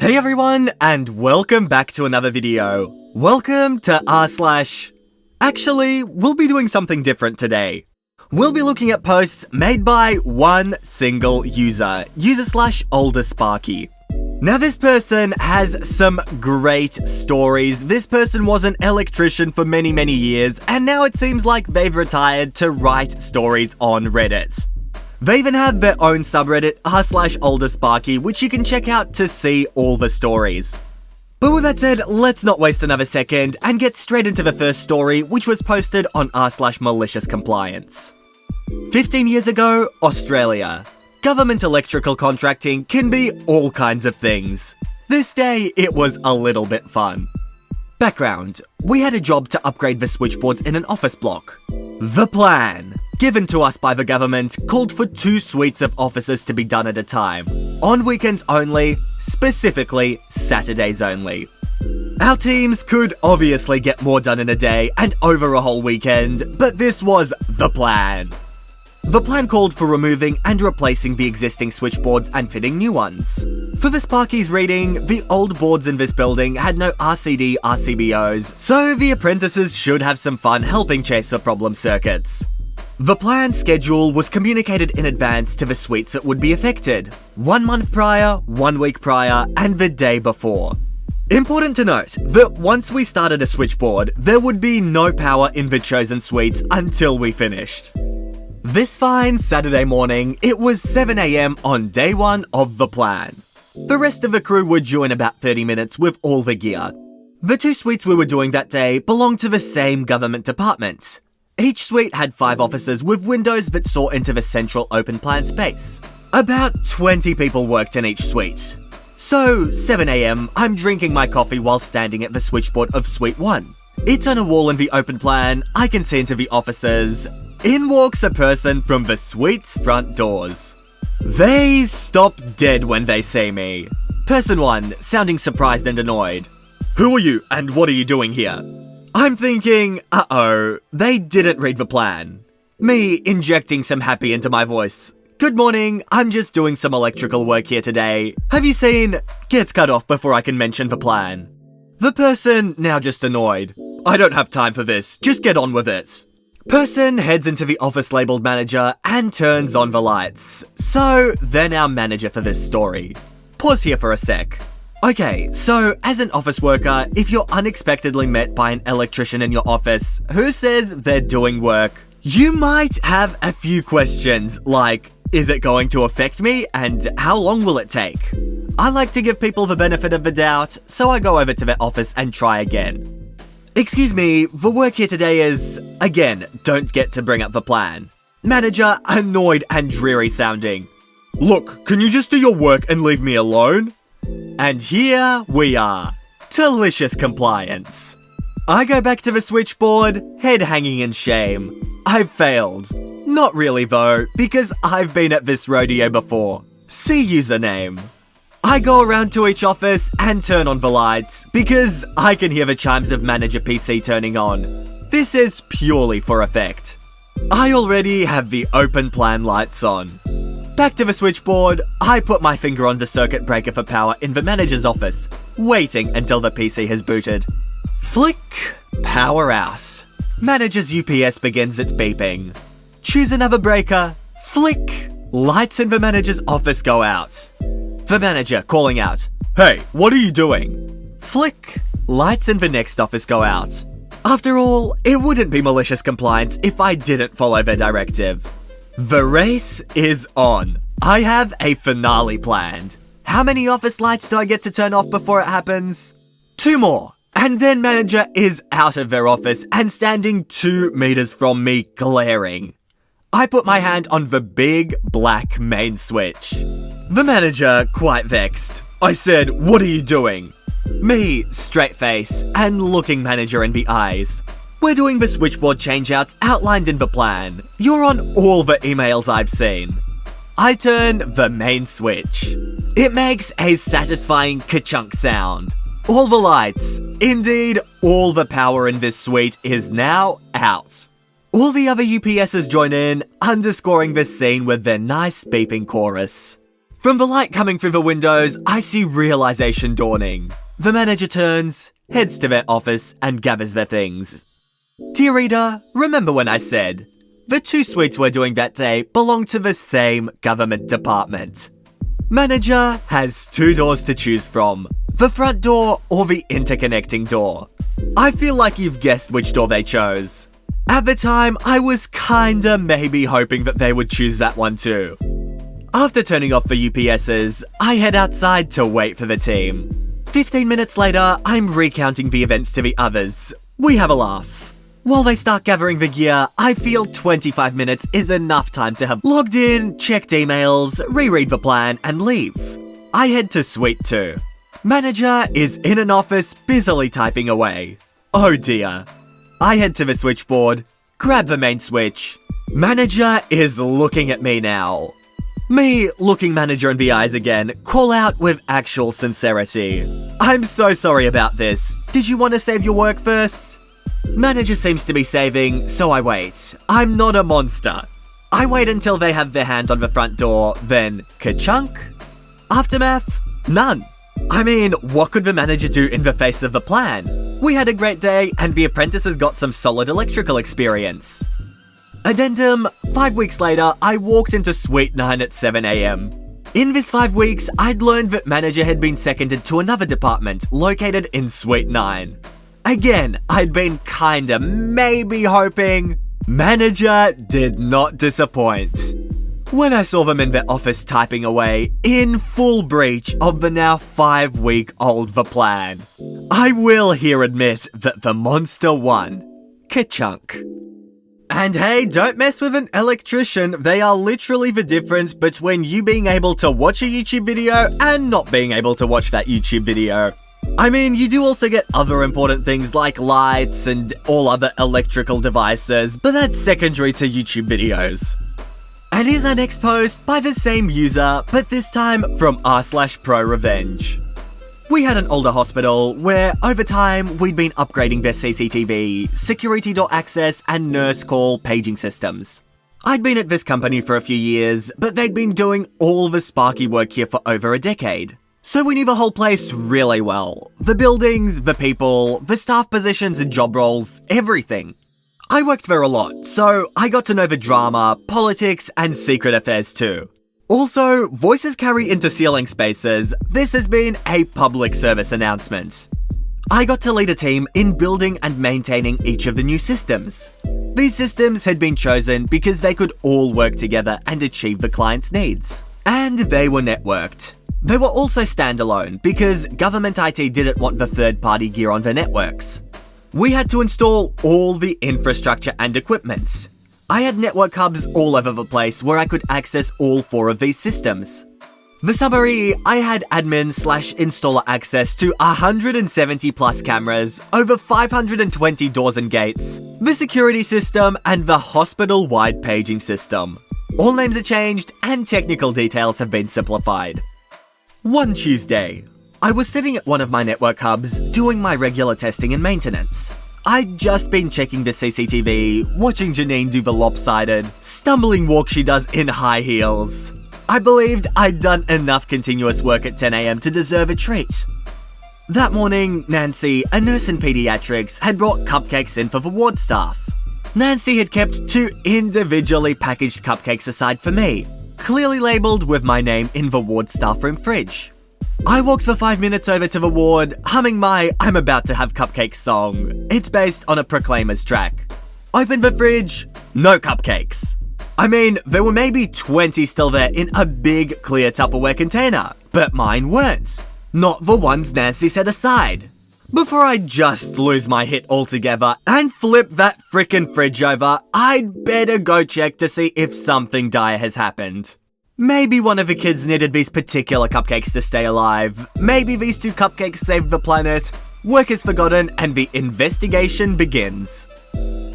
Hey everyone, and welcome back to another video. Welcome to Actually, we'll be doing something different today. We'll be looking at posts made by one single user /OlderSparky. Now this person has some great stories. This person was an electrician for many years, and now it seems like they've retired to write stories on Reddit. They even have their own subreddit /OlderSparky, which you can check out to see all the stories. But with that said, let's not waste another second and get straight into the first story, which was posted on r/malicious-compliance. 15 years ago, Australia. Government electrical contracting can be all kinds of things. This day, it was a little bit fun. Background: we had a job to upgrade the switchboards in an office block. The plan, given to us by the government, called for 2 suites of offices to be done at a time. On weekends only, specifically Saturdays only. Our teams could obviously get more done in a day and over a whole weekend, but this was the plan. The plan called for removing and replacing the existing switchboards and fitting new ones. For the Sparky's reading, the old boards in this building had no RCD RCBOs, so the apprentices should have some fun helping chase the problem circuits. The planned schedule was communicated in advance to the suites that would be affected, 1 month prior, 1 week prior, and the day before. Important to note that once we started a switchboard, there would be no power in the chosen suites until we finished. This fine Saturday morning, it was 7 AM on day 1 of the plan. The rest of the crew were due in about 30 minutes with all the gear. The 2 suites we were doing that day belonged to the same government department. Each suite had 5 offices with windows that saw into the central open plan space. About 20 people worked in each suite. So, 7 AM, I'm drinking my coffee while standing at the switchboard of Suite 1. It's on a wall in the open plan, I can see into the offices. In walks a person from the suite's front doors. They stop dead when they see me. Person 1, sounding surprised and annoyed. Who are you, and what are you doing here? I'm thinking, uh-oh, they didn't read the plan. Me injecting some happy into my voice. Good morning, I'm just doing some electrical work here today. Have you seen? Gets cut off before I can mention the plan. The person, now just annoyed. I don't have time for this, just get on with it. Person heads into the office labeled manager and turns on the lights. So, they're now manager for this story. Pause here for a sec. Okay, so as an office worker, if you're unexpectedly met by an electrician in your office who says they're doing work, you might have a few questions like, is it going to affect me and how long will it take? I like to give people the benefit of the doubt, so I go over to their office and try again. Excuse me, the work here today is, again, don't get to bring up the plan. Manager, annoyed and dreary sounding. Look, can you just do your work and leave me alone? And here we are. Delicious compliance. I go back to the switchboard, head hanging in shame. I've failed. Not really though, because I've been at this rodeo before. See username. I go around to each office and turn on the lights, because I can hear the chimes of manager PC turning on. This is purely for effect. I already have the open plan lights on. Back to the switchboard, I put my finger on the circuit breaker for power in the manager's office, waiting until the PC has booted. Flick, power out. Manager's UPS begins its beeping. Choose another breaker, flick, lights in the manager's office go out. The manager calling out, hey, what are you doing? Flick, lights in the next office go out. After all, it wouldn't be malicious compliance if I didn't follow their directive. The race is on. I have a finale planned. How many office lights do I get to turn off before it happens? 2 more. And then manager is out of their office and standing 2 meters from me glaring. I put my hand on the big black main switch. The manager, quite vexed. I said, what are you doing? Me, straight face, and looking manager in the eyes. We're doing the switchboard changeouts outlined in the plan. You're on all the emails I've seen. I turn the main switch. It makes a satisfying ka-chunk sound. All the lights, indeed, all the power in this suite is now out. All the other UPSs join in, underscoring this scene with their nice beeping chorus. From the light coming through the windows, I see realization dawning. The manager turns, heads to their office, and gathers their things. Dear reader, remember when I said, the 2 suites we're doing that day belong to the same government department. Manager has 2 doors to choose from, the front door or the interconnecting door. I feel like you've guessed which door they chose. At the time, I was kinda maybe hoping that they would choose that one too. After turning off the UPSs, I head outside to wait for the team. 15 minutes later, I'm recounting the events to the others. We have a laugh. While they start gathering the gear, I feel 25 minutes is enough time to have logged in, checked emails, reread the plan, and leave. I head to Suite 2. Manager is in an office busily typing away. Oh dear. I head to the switchboard, grab the main switch. Manager is looking at me now. Me, looking manager in the eyes again, call out with actual sincerity. I'm so sorry about this. Did you want to save your work first? Manager seems to be saving, so I wait. I'm not a monster. I wait until they have their hand on the front door, then ka-chunk? Aftermath? None. I mean, what could the manager do in the face of the plan? We had a great day, and the apprentices got some solid electrical experience. Addendum, 5 weeks later, I walked into Suite 9 at 7 AM. In this 5 weeks, I'd learned that manager had been seconded to another department located in Suite 9. Again, I'd been kinda maybe hoping. Manager did not disappoint. When I saw them in their office typing away, in full breach of the now 5-week-old the plan, I will here admit that the monster won. Ka-chunk. And hey, don't mess with an electrician. They are literally the difference between you being able to watch a YouTube video and not being able to watch that YouTube video. I mean, you do also get other important things like lights and all other electrical devices, but that's secondary to YouTube videos. And here's our next post by the same user, but this time from r/ProRevenge. We had an older hospital where, over time, we'd been upgrading their CCTV, security door access, and nurse call paging systems. I'd been at this company for a few years, but they'd been doing all the Sparky work here for over a decade. So we knew the whole place really well. The buildings, the people, the staff positions and job roles, everything. I worked there a lot, so I got to know the drama, politics, and secret affairs too. Also, voices carry into ceiling spaces. This has been a public service announcement. I got to lead a team in building and maintaining each of the new systems. These systems had been chosen because they could all work together and achieve the client's needs. And they were networked. They were also standalone because government IT didn't want the third-party gear on their networks. We had to install all the infrastructure and equipment. I had network hubs all over the place where I could access all 4 of these systems. The summary, I had admin/installer access to 170 plus cameras, over 520 doors and gates, the security system, and the hospital-wide paging system. All names are changed and technical details have been simplified. One Tuesday, I was sitting at one of my network hubs doing my regular testing and maintenance. I'd just been checking the CCTV, watching Janine do the lopsided, stumbling walk she does in high heels. I believed I'd done enough continuous work at 10 AM to deserve a treat. That morning, Nancy, a nurse in pediatrics, had brought cupcakes in for the ward staff. Nancy had kept 2 individually packaged cupcakes aside for me, clearly labelled with my name in the ward staff room fridge. I walked for 5 minutes over to the ward, humming my I'm about to have cupcakes song. It's based on a Proclaimers track. Opened the fridge, no cupcakes. I mean, there were maybe 20 still there in a big clear Tupperware container, but mine weren't. Not the ones Nancy set aside. Before I just lose my hit altogether and flip that frickin' fridge over, I'd better go check to see if something dire has happened. Maybe one of the kids needed these particular cupcakes to stay alive. Maybe these 2 cupcakes saved the planet. Work is forgotten and the investigation begins.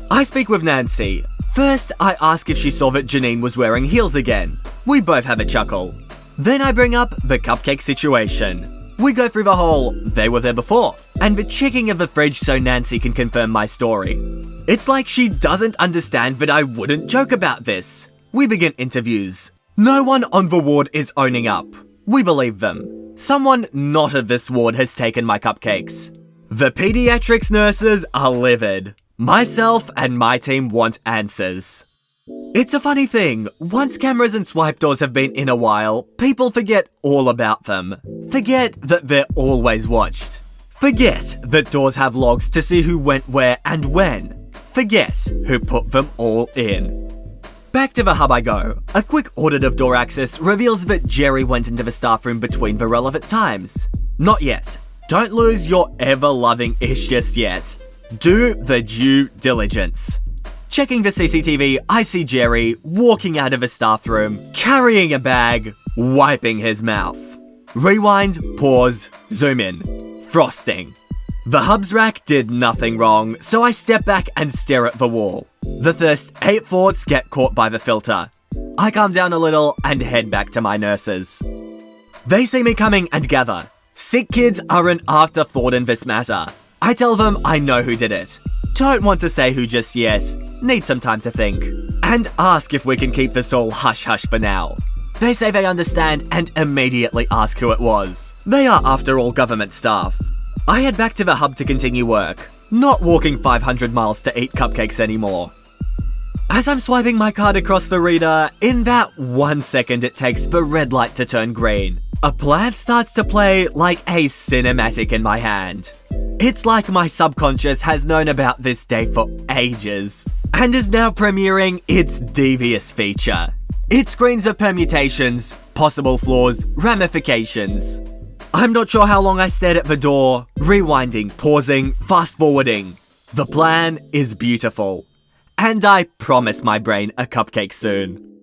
I speak with Nancy. First, I ask if she saw that Janine was wearing heels again. We both have a chuckle. Then I bring up the cupcake situation. We go through the whole, they were there before, and the checking of the fridge so Nancy can confirm my story. It's like she doesn't understand that I wouldn't joke about this. We begin interviews. No one on the ward is owning up. We believe them. Someone not of this ward has taken my cupcakes. The pediatrics nurses are livid. Myself and my team want answers. It's a funny thing, once cameras and swipe doors have been in a while, people forget all about them. Forget that they're always watched. Forget that doors have logs to see who went where and when. Forget who put them all in. Back to the hub I go. A quick audit of door access reveals that Jerry went into the staff room between the relevant times. Not yet. Don't lose your ever-loving ish just yet. Do the due diligence. Checking the CCTV, I see Jerry walking out of the staff room, carrying a bag, wiping his mouth. Rewind, pause, zoom in. Frosting. The hub's rack did nothing wrong, so I step back and stare at the wall. The first 8 thoughts get caught by the filter. I calm down a little and head back to my nurses. They see me coming and gather. Sick kids are an afterthought in this matter. I tell them I know who did it. Don't want to say who just yet. Need some time to think. And ask if we can keep this all hush-hush for now. They say they understand and immediately ask who it was. They are, after all, government staff. I head back to the hub to continue work, not walking 500 miles to eat cupcakes anymore. As I'm swiping my card across the reader, in that 1 second it takes the red light to turn green, a plan starts to play like a cinematic in my hand. It's like my subconscious has known about this day for ages, and is now premiering its devious feature. It screens of permutations, possible flaws, ramifications. I'm not sure how long I stared at the door, rewinding, pausing, fast-forwarding. The plan is beautiful. And I promise my brain a cupcake soon.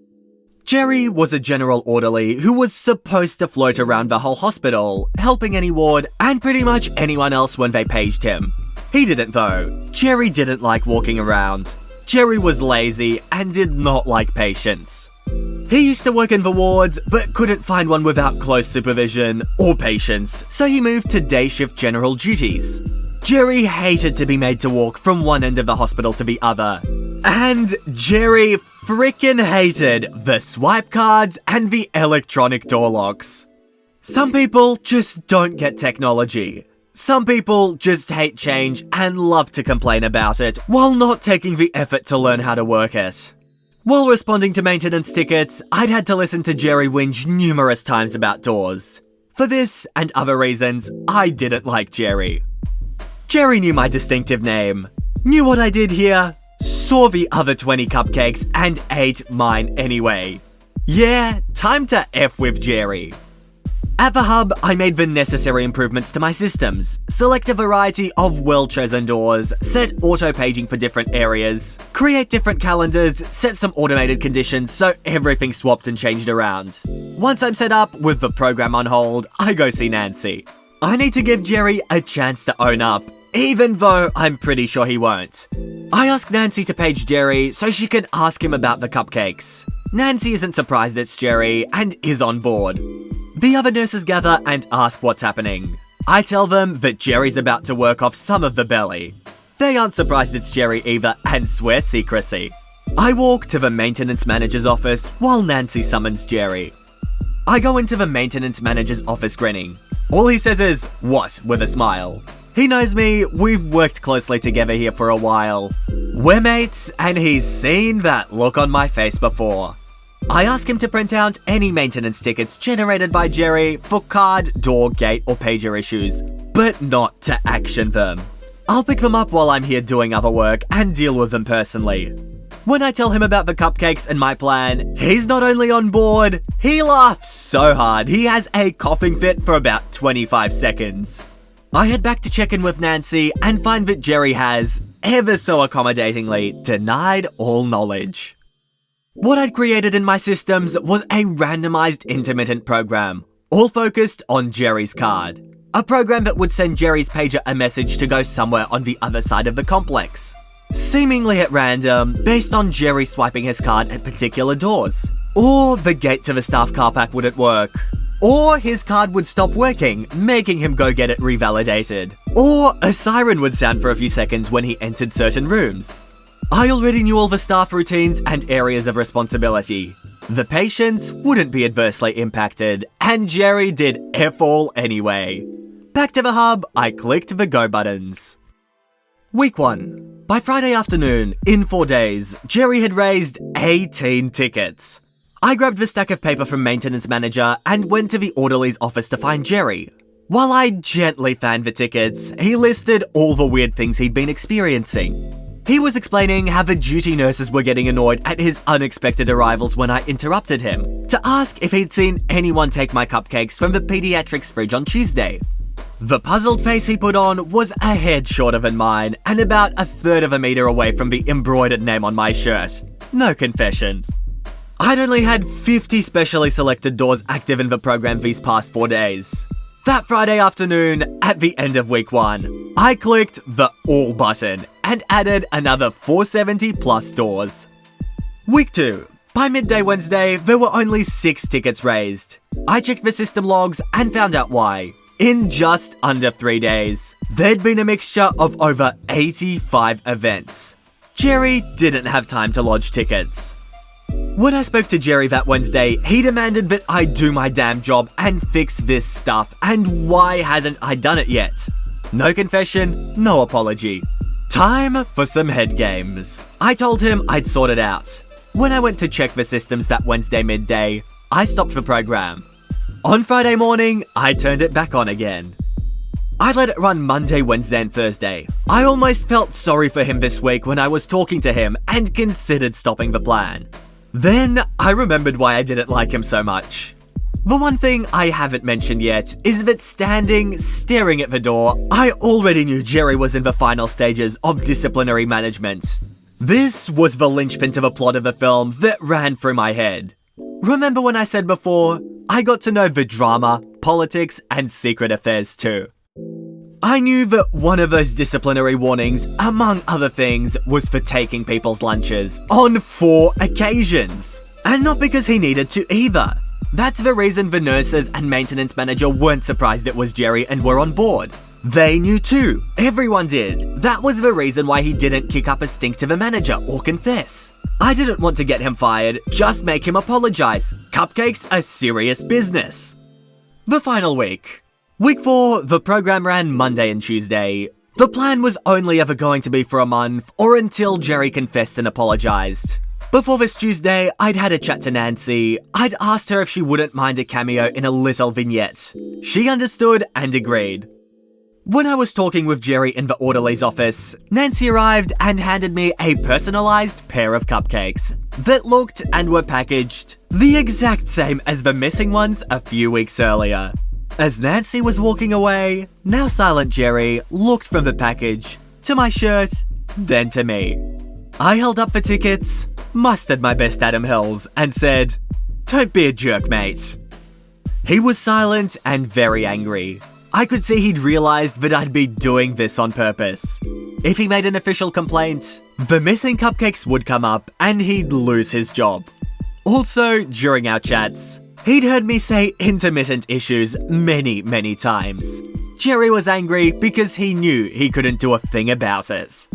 Jerry was a general orderly who was supposed to float around the whole hospital, helping any ward and pretty much anyone else when they paged him. He didn't though. Jerry didn't like walking around. Jerry was lazy and did not like patients. He used to work in the wards, but couldn't find one without close supervision or patience, so he moved to day shift general duties. Jerry hated to be made to walk from one end of the hospital to the other. And Jerry frickin' hated the swipe cards and the electronic door locks. Some people just don't get technology. Some people just hate change and love to complain about it, while not taking the effort to learn how to work it. While responding to maintenance tickets, I'd had to listen to Jerry whinge numerous times about doors. For this and other reasons, I didn't like Jerry. Jerry knew my distinctive name, knew what I did here, saw the other 20 cupcakes, and ate mine anyway. Yeah, time to F with Jerry. At the hub, I made the necessary improvements to my systems, select a variety of well-chosen doors, set auto-paging for different areas, create different calendars, set some automated conditions so everything swapped and changed around. Once I'm set up, with the program on hold, I go see Nancy. I need to give Jerry a chance to own up, even though I'm pretty sure he won't. I ask Nancy to page Jerry so she can ask him about the cupcakes. Nancy isn't surprised it's Jerry and is on board. The other nurses gather and ask what's happening. I tell them that Jerry's about to work off some of the belly. They aren't surprised it's Jerry either and swear secrecy. I walk to the maintenance manager's office while Nancy summons Jerry. I go into the maintenance manager's office grinning. All he says is, "What?" with a smile. He knows me, we've worked closely together here for a while. We're mates, and he's seen that look on my face before. I ask him to print out any maintenance tickets generated by Jerry for card, door, gate, or pager issues, but not to action them. I'll pick them up while I'm here doing other work and deal with them personally. When I tell him about the cupcakes and my plan, he's not only on board, he laughs so hard he has a coughing fit for about 25 seconds. I head back to check in with Nancy and find that Jerry has, ever so accommodatingly, denied all knowledge. What I'd created in my systems was a randomized intermittent program, all focused on Jerry's card. A program that would send Jerry's pager a message to go somewhere on the other side of the complex. Seemingly at random, based on Jerry swiping his card at particular doors. Or the gate to the staff car park wouldn't work. Or his card would stop working, making him go get it revalidated. Or a siren would sound for a few seconds when he entered certain rooms. I already knew all the staff routines and areas of responsibility. The patients wouldn't be adversely impacted, and Jerry did F all anyway. Back to the hub, I clicked the go buttons. Week 1. By Friday afternoon, in 4 days, Jerry had raised 18 tickets. I grabbed the stack of paper from maintenance manager and went to the orderly's office to find Jerry. While I gently fanned the tickets, he listed all the weird things he'd been experiencing. He was explaining how the duty nurses were getting annoyed at his unexpected arrivals when I interrupted him, to ask if he'd seen anyone take my cupcakes from the pediatrics fridge on Tuesday. The puzzled face he put on was a head shorter than mine and about 1/3 of a meter away from the embroidered name on my shirt. No confession. I'd only had 50 specially selected doors active in the program these past 4 days. That Friday afternoon, at the end of week 1, I clicked the all button and added another 470 plus doors. Week 2. By midday Wednesday, there were only 6 tickets raised. I checked the system logs and found out why. In just under 3 days, there'd been a mixture of over 85 events. Jerry didn't have time to lodge tickets. When I spoke to Jerry that Wednesday, he demanded that I do my damn job and fix this stuff, and why hasn't I done it yet? No confession, no apology. Time for some head games. I told him I'd sort it out. When I went to check the systems that Wednesday midday, I stopped the program. On Friday morning, I turned it back on again. I let it run Monday, Wednesday, and Thursday. I almost felt sorry for him this week when I was talking to him and considered stopping the plan. Then, I remembered why I didn't like him so much. The one thing I haven't mentioned yet is that standing, staring at the door, I already knew Jerry was in the final stages of disciplinary management. This was the linchpin to the plot of the film that ran through my head. Remember when I said before, I got to know the drama, politics, and secret affairs too. I knew that one of those disciplinary warnings, among other things, was for taking people's lunches on 4 occasions. And not because he needed to either. That's the reason the nurses and maintenance manager weren't surprised it was Jerry and were on board. They knew too. Everyone did. That was the reason why he didn't kick up a stink to the manager or confess. I didn't want to get him fired, just make him apologize. Cupcakes are serious business. The final week. Week 4, the program ran Monday and Tuesday. The plan was only ever going to be for a month or until Jerry confessed and apologized. Before this Tuesday, I'd had a chat to Nancy. I'd asked her if she wouldn't mind a cameo in a little vignette. She understood and agreed. When I was talking with Jerry in the orderly's office, Nancy arrived and handed me a personalized pair of cupcakes that looked and were packaged the exact same as the missing ones a few weeks earlier. As Nancy was walking away, now silent Jerry looked from the package to my shirt, then to me. I held up the tickets, mustered my best Adam Hills, and said, "Don't be a jerk, mate." He was silent and very angry. I could see he'd realized that I'd be doing this on purpose. If he made an official complaint, the missing cupcakes would come up and he'd lose his job. Also, during our chats, he'd heard me say intermittent issues many times. Jerry was angry because he knew he couldn't do a thing about it.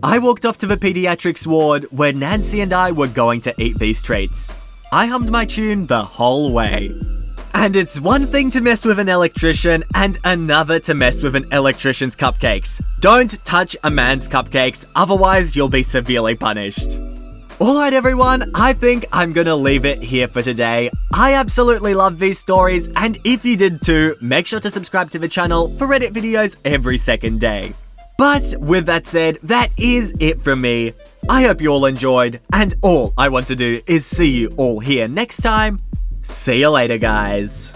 I walked off to the pediatrics ward where Nancy and I were going to eat these treats. I hummed my tune the whole way. And it's one thing to mess with an electrician and another to mess with an electrician's cupcakes. Don't touch a man's cupcakes, otherwise you'll be severely punished. Alright everyone, I think I'm gonna leave it here for today. I absolutely love these stories, and if you did too, make sure to subscribe to the channel for Reddit videos every second day. But with that said, that is it from me. I hope you all enjoyed, and all I want to do is see you all here next time. See you later, guys.